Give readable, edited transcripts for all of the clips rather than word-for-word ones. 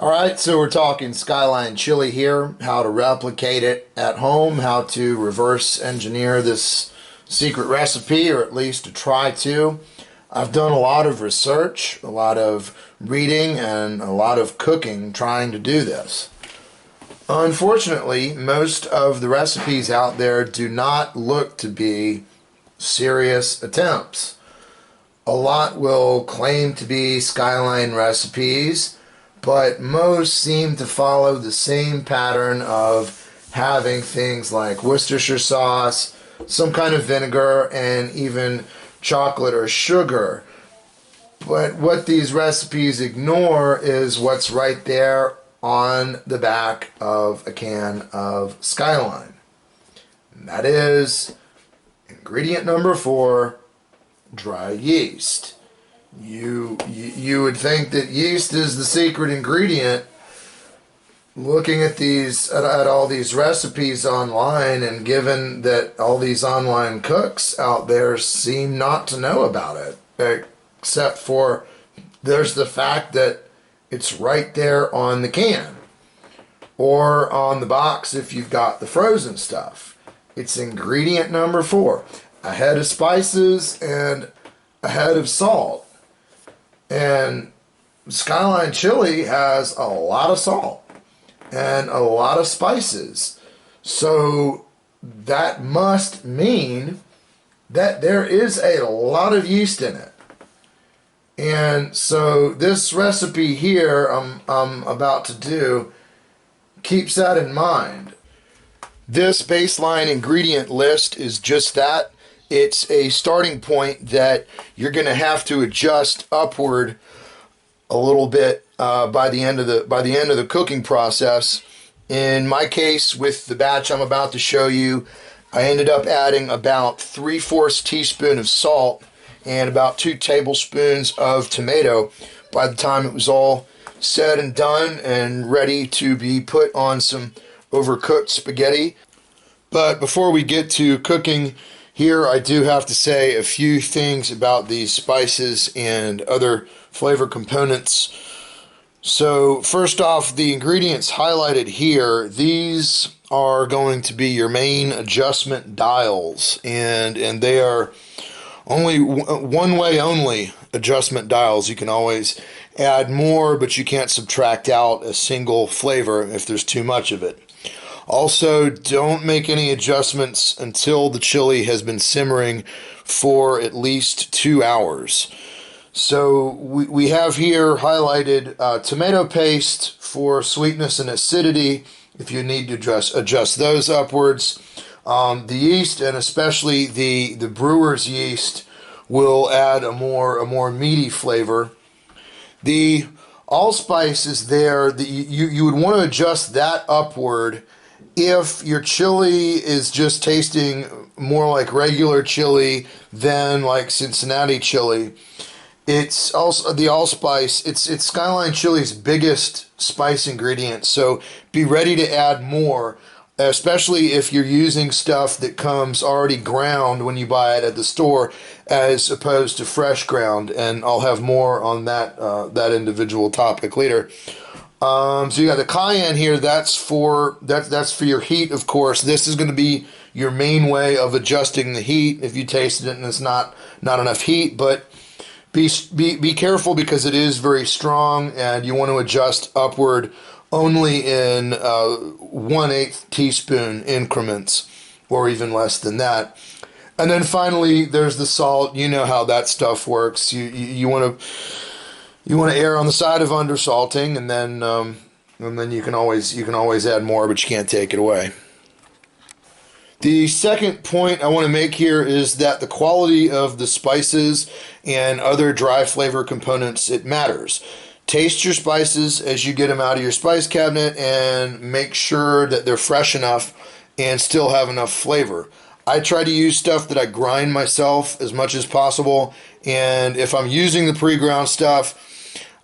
Alright, so we're talking Skyline Chili here, how to replicate it at home, how to reverse engineer this secret recipe, or at least to try to. I've done a lot of research, a lot of reading, and a lot of cooking trying to do this. Unfortunately, most of the recipes out there do not look to be serious attempts. A lot will claim to be Skyline recipes, but most seem to follow the same pattern of having things like Worcestershire sauce, some kind of vinegar, and even chocolate or sugar. But what these recipes ignore is what's right there on the back of a can of Skyline. And that is ingredient number 4, dry yeast. You would think that yeast is the secret ingredient. Looking at at all these recipes online, and given that all these online cooks out there seem not to know about it, except for there's the fact that it's right there on the can or on the box if you've got the frozen stuff. It's ingredient number 4, a head of spices and a head of salt. And Skyline Chili has a lot of salt and a lot of spices. So that must mean that there is a lot of yeast in it. And so this recipe here I'm about to do keeps that in mind. This baseline ingredient list is just that. It's a starting point that you're going to have to adjust upward a little bit by the end of the cooking process. In my case, with the batch I'm about to show you, I ended up adding about 3/4 teaspoon of salt and about 2 tablespoons of tomato by the time it was all said and done and ready to be put on some overcooked spaghetti. But before we get to cooking here, I do have to say a few things about these spices and other flavor components. So first off, the ingredients highlighted here, these are going to be your main adjustment dials, and they are only one way only adjustment dials. You can always add more, but you can't subtract out a single flavor if there's too much of it. Also, don't make any adjustments until the chili has been simmering for at least 2 hours. So we have here highlighted tomato paste for sweetness and acidity, if you need to adjust those upwards. The yeast, and especially the brewer's yeast, will add a more meaty flavor. The allspice is there. You would want to adjust that upward if your chili is just tasting more like regular chili than like Cincinnati chili. It's also the allspice. It's Skyline Chili's biggest spice ingredient, so be ready to add more, especially if you're using stuff that comes already ground when you buy it at the store, as opposed to fresh ground. And I'll have more on that individual topic later. So you got the cayenne here. That's for your heat, of course. This is going to be your main way of adjusting the heat if you tasted it and it's not enough heat. But be careful, because it is very strong, and you want to adjust upward only in 1/8 teaspoon increments, or even less than that. And then finally, there's the salt. You know how that stuff works. You want to err on the side of undersalting, and then you can always add more, but you can't take it away. The second point I want to make here is that the quality of the spices and other dry flavor components, it matters. Taste your spices as you get them out of your spice cabinet, and make sure that they're fresh enough and still have enough flavor. I try to use stuff that I grind myself as much as possible, and if I'm using the pre-ground stuff,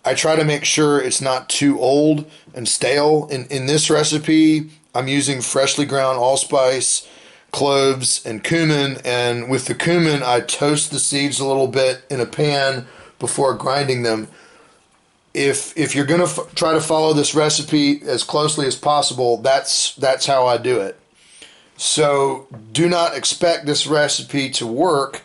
I try to make sure it's not too old and stale. In this recipe, I'm using freshly ground allspice, cloves, and cumin, and with the cumin, I toast the seeds a little bit in a pan before grinding them. if you're going to try to follow this recipe as closely as possible, that's how I do it. So do not expect this recipe to work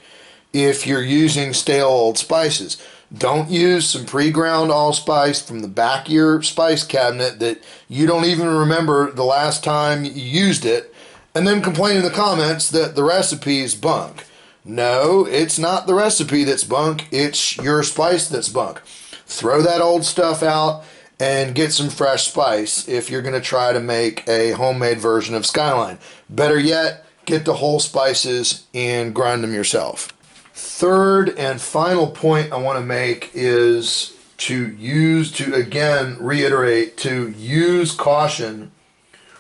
if you're using stale old spices. Don't use some pre-ground allspice from the back of your spice cabinet that you don't even remember the last time you used it, and then complain in the comments that the recipe is bunk. No, it's not the recipe that's bunk, it's your spice that's bunk. Throw that old stuff out and get some fresh spice if you're going to try to make a homemade version of Skyline. Better yet, get the whole spices and grind them yourself. Third and final point I want to make is again reiterate, to use caution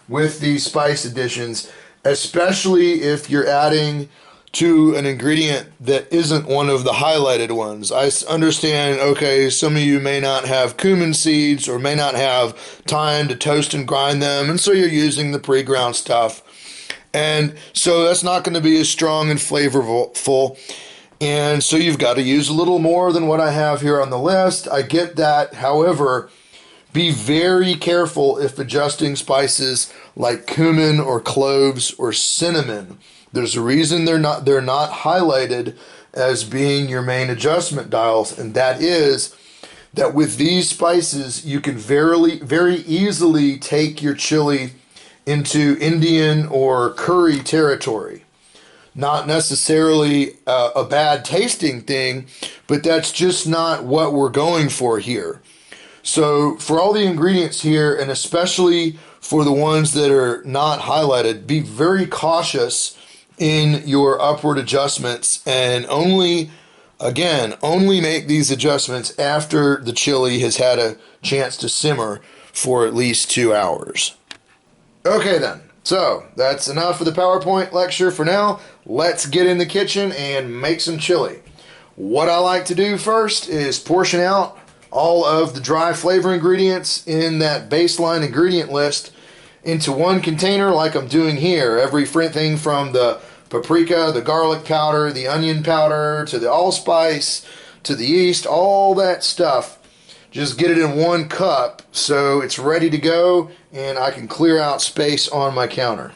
with these spice additions, especially if you're adding to an ingredient that isn't one of the highlighted ones. I understand, okay, some of you may not have cumin seeds or may not have time to toast and grind them, and so you're using the pre-ground stuff. And so that's not going to be as strong and flavorful. And so you've got to use a little more than what I have here on the list. I get that. However, be very careful if adjusting spices like cumin or cloves or cinnamon. There's a reason they're not highlighted as being your main adjustment dials, and that is that with these spices you can very easily take your chili into Indian or curry territory. Not necessarily a bad tasting thing, but that's just not what we're going for here. So for all the ingredients here, and especially for the ones that are not highlighted, be very cautious in your upward adjustments, and only make these adjustments after the chili has had a chance to simmer for at least 2 hours. Okay then, so that's enough of the PowerPoint lecture for now. Let's get in the kitchen and make some chili. What I like to do first is portion out all of the dry flavor ingredients in that baseline ingredient list into one container like I'm doing here. Everything from the paprika, the garlic powder, the onion powder, to the allspice, to the yeast, all that stuff. Just get it in one cup so it's ready to go and I can clear out space on my counter.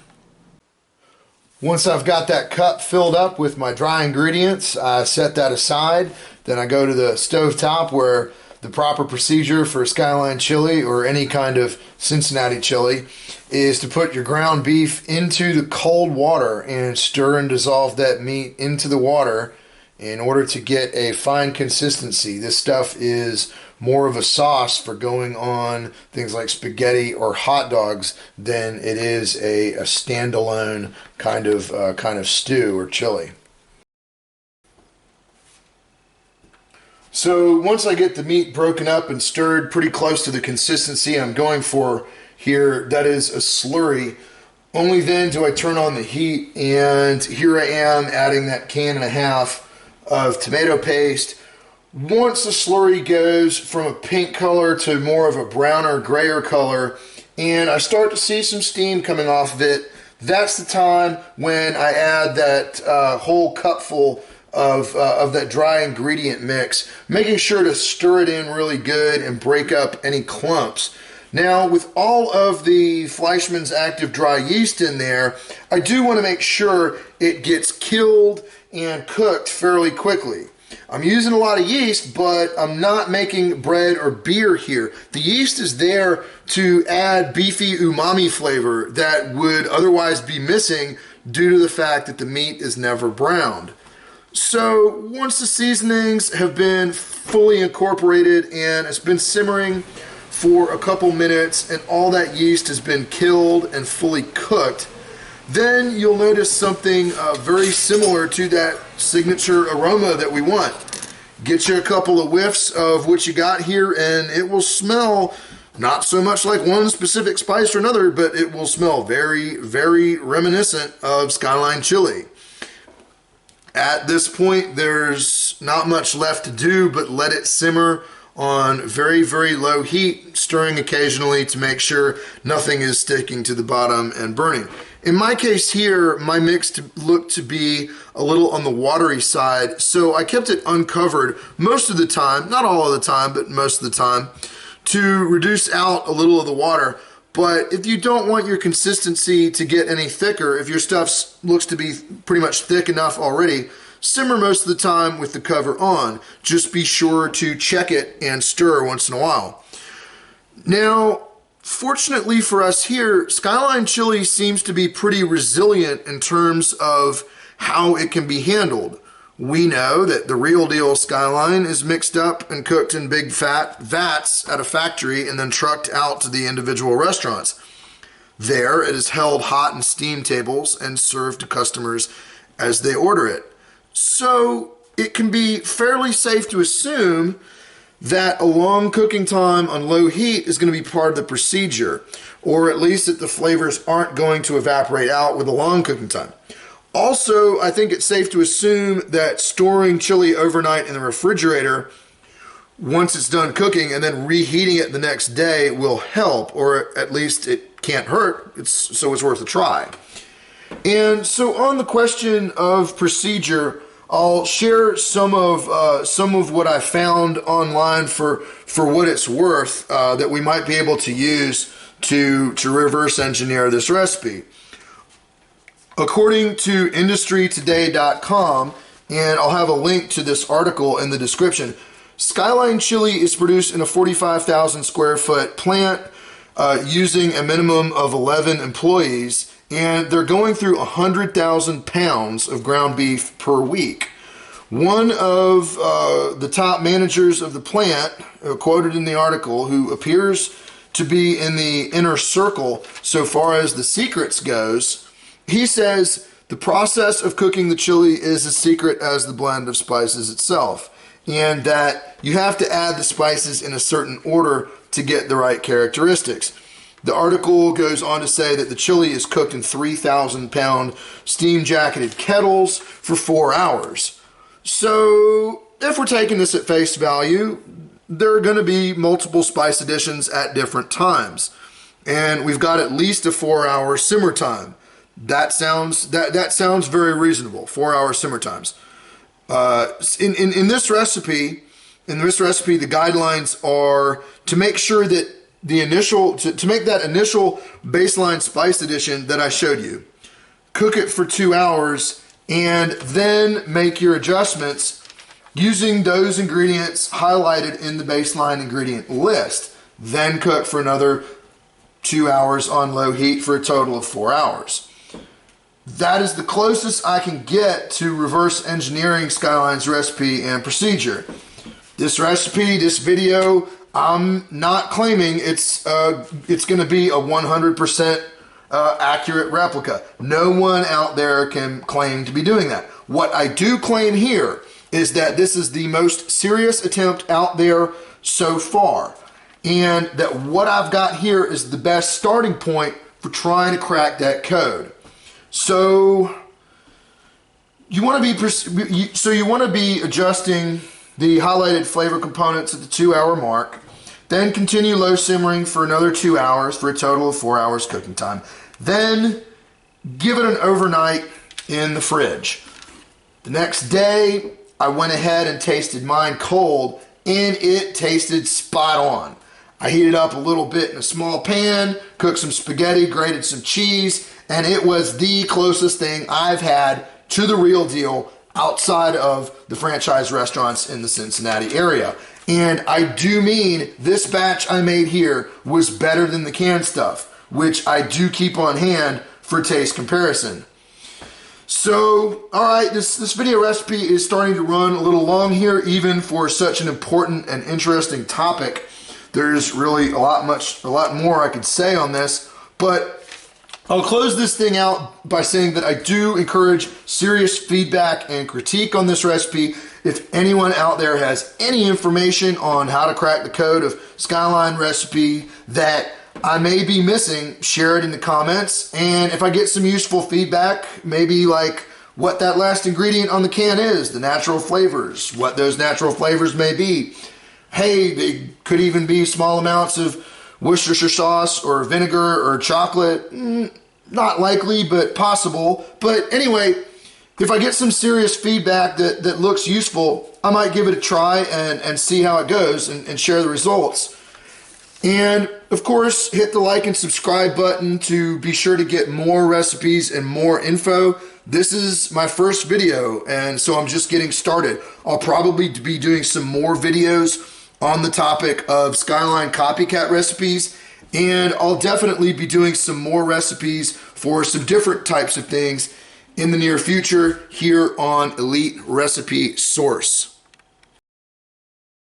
Once I've got that cup filled up with my dry ingredients, I set that aside. Then I go to the stove top, where the proper procedure for Skyline chili or any kind of Cincinnati chili is to put your ground beef into the cold water and stir and dissolve that meat into the water in order to get a fine consistency. This stuff is more of a sauce for going on things like spaghetti or hot dogs than it is a standalone kind of stew or chili. So once I get the meat broken up and stirred pretty close to the consistency I'm going for here, that is a slurry, only then do I turn on the heat, and here I am adding that 1.5 cans of tomato paste. Once the slurry goes from a pink color to more of a browner, grayer color, and I start to see some steam coming off of it, that's the time when I add that whole cupful of that dry ingredient mix, making sure to stir it in really good and break up any clumps. Now, with all of the Fleischmann's active dry yeast in there, I do want to make sure it gets killed and cooked fairly quickly. I'm using a lot of yeast, but I'm not making bread or beer here. The yeast is there to add beefy umami flavor that would otherwise be missing due to the fact that the meat is never browned. So once the seasonings have been fully incorporated and it's been simmering for a couple minutes and all that yeast has been killed and fully cooked, then you'll notice something very similar to that signature aroma that we want. Get you a couple of whiffs of what you got here and it will smell not so much like one specific spice or another, but it will smell very, very reminiscent of Skyline chili. At this point, there's not much left to do but let it simmer on very, very low heat, stirring occasionally to make sure nothing is sticking to the bottom and burning. In my case here, my mix looked to be a little on the watery side, so I kept it uncovered most of the time, not all of the time, but most of the time, to reduce out a little of the water. But if you don't want your consistency to get any thicker, if your stuff looks to be pretty much thick enough already, simmer most of the time with the cover on. Just be sure to check it and stir once in a while. Now, fortunately for us here, Skyline Chili seems to be pretty resilient in terms of how it can be handled. We know that the real deal Skyline is mixed up and cooked in big fat vats at a factory and then trucked out to the individual restaurants. There, it is held hot in steam tables and served to customers as they order it. So it can be fairly safe to assume that a long cooking time on low heat is going to be part of the procedure, or at least that the flavors aren't going to evaporate out with a long cooking time. Also, I think it's safe to assume that storing chili overnight in the refrigerator once it's done cooking and then reheating it the next day will help, or at least it can't hurt, so it's worth a try. And so on the question of procedure, I'll share some of what I found online for what it's worth that we might be able to use to reverse engineer this recipe. According to industrytoday.com, and I'll have a link to this article in the description, Skyline Chili is produced in a 45,000 square foot plant using a minimum of 11 employees, and they're going through 100,000 pounds of ground beef per week. One of the top managers of the plant, quoted in the article, who appears to be in the inner circle so far as the secrets goes, he says the process of cooking the chili is as secret as the blend of spices itself, and that you have to add the spices in a certain order to get the right characteristics. The article goes on to say that the chili is cooked in 3,000 pound steam jacketed kettles for 4 hours. So if we're taking this at face value, there are going to be multiple spice additions at different times, and we've got at least a 4-hour simmer time. That sounds very reasonable. 4-hour simmer times. In this recipe, the guidelines are to make sure that the initial to make that initial baseline spice addition that I showed you, cook it for 2 hours, and then make your adjustments using those ingredients highlighted in the baseline ingredient list. Then cook for another 2 hours on low heat for a total of 4 hours. That is the closest I can get to reverse engineering Skyline's recipe and procedure. This recipe, this video, I'm not claiming it's going to be a 100% accurate replica. No one out there can claim to be doing that. What I do claim here is that this is the most serious attempt out there so far, and that what I've got here is the best starting point for trying to crack that code. So you want to be adjusting the highlighted flavor components at the 2-hour mark, then continue low simmering for another 2 hours for a total of 4 hours cooking time. Then give it an overnight in the fridge. The next day, I went ahead and tasted mine cold, and it tasted spot on. I heated up a little bit in a small pan, cooked some spaghetti, grated some cheese, and it was the closest thing I've had to the real deal outside of the franchise restaurants in the Cincinnati area. And I do mean this batch I made here was better than the canned stuff, which I do keep on hand for taste comparison. So, alright, this video recipe is starting to run a little long here, even for such an important and interesting topic. There's really a lot more I could say on this, but I'll close this thing out by saying that I do encourage serious feedback and critique on this recipe. If anyone out there has any information on how to crack the code of Skyline recipe that I may be missing, share it in the comments. And if I get some useful feedback, maybe like what that last ingredient on the can is, the natural flavors, what those natural flavors may be. Hey, they could even be small amounts of Worcestershire sauce or vinegar or chocolate. not likely, but possible. But anyway, if I get some serious feedback that looks useful, I might give it a try and see how it goes and share the results. And of course, hit the like and subscribe button to be sure to get more recipes and more info. This is my first video, and so I'm just getting started. I'll probably be doing some more videos on the topic of Skyline Copycat recipes, and I'll definitely be doing some more recipes for some different types of things in the near future here on Elite Recipe Source.